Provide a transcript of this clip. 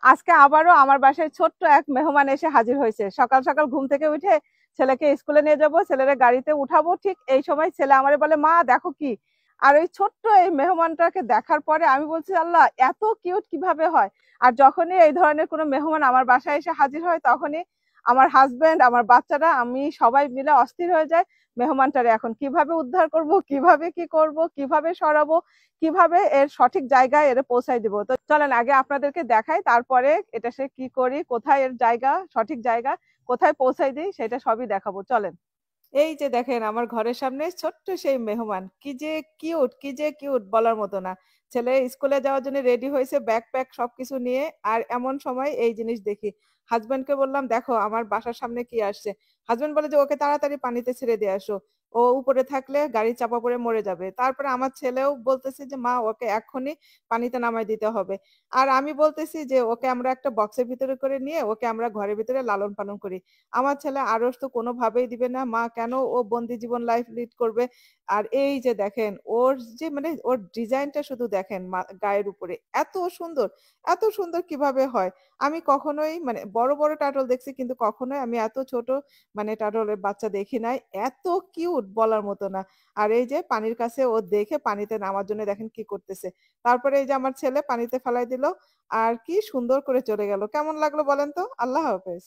আজকে আবারও আমার বাসায় ছোট্ট এক মেহমান এসে হাজির হয়েছে। সকাল সকাল ঘুম থেকে উঠে ছেলেকে স্কুলে নিয়ে যাব, ছেলের গাড়িতে উঠাবো, ঠিক এই সময় ছেলে আমারে বলে, মা দেখো কি। আর ওই ছোট্ট এই মেহমানটাকে দেখার পরে আমি বলছি, আল্লাহ এত কিউট কিভাবে হয়। আর যখনই এই ধরনের কোনো মেহমান আমার বাসায় এসে হাজির হয়, তখনই আমার হাজবেন্ড, আমার বাচ্চারা, আমি সবাই মিলে অস্থির হয়ে যায়। মেহমানটারে এখন কিভাবে উদ্ধার করব, কিভাবে কি করব, কিভাবে সরাবো, কিভাবে এর সঠিক জায়গায় এর পৌঁছাই দিব। তো চলেন আগে আপনাদেরকে দেখাই, তারপরে এটা সে কি করি, কোথায় এর জায়গা, সঠিক জায়গা কোথায় পৌঁছাই দিই, সেটা সবই দেখাবো। চলেন। এই যে দেখেন আমার ঘরের সামনে ছোট্ট সেই মেহমান, কি যে কিউট, কি যে কিউট বলার মতো না। ছেলে স্কুলে যাওয়ার জন্য রেডি হয়েছে, ব্যাগ প্যাক সবকিছু নিয়ে। আর এমন সময় এই জিনিস দেখি। হাজবেন্ডকে বললাম, দেখো আমার বাসার সামনে কি আসছে। হাজবেন্ড বলে যে ওকে তাড়াতাড়ি পানিতে ছেড়ে দিয়ে আসো, ও উপরে থাকলে গাড়ি চাপা পড়ে মরে যাবে। তারপরে আমার ছেলেও বলতেছে যে মা ওকে এক্ষুনি পানিতে নামাই দিতে হবে। আর আমি বলতেছি যে ওকে আমরা একটা বক্সের ভিতরে করে নিয়ে ওকে আমরা ঘরের ভিতরে লালন পালন করি। আমার ছেলে আড়স তো কোনোভাবেই দিবে না, মা কেন ও বন্দি জীবন লাইফ লিড করবে। আর এই যে দেখেন ওর যে মানে ওর ডিজাইনটা শুধু দেখেন গায়ের উপরে এত সুন্দর, এত সুন্দর কিভাবে হয়। আমি কখনোই মানে বড় বড় টার্টল দেখছি, কিন্তু কখনোই আমি এত ছোট মানে টার্টলের বাচ্চা দেখি নাই। এত কিউট বলার মতো না। আর এই যে পানির কাছে ও দেখে পানিতে নামার জন্য দেখেন কি করতেছে। তারপরে এই যে আমার ছেলে পানিতে ফেলাই দিল, আর কি সুন্দর করে চলে গেল। কেমন লাগলো বলেন তো? আল্লাহ হাফেজ।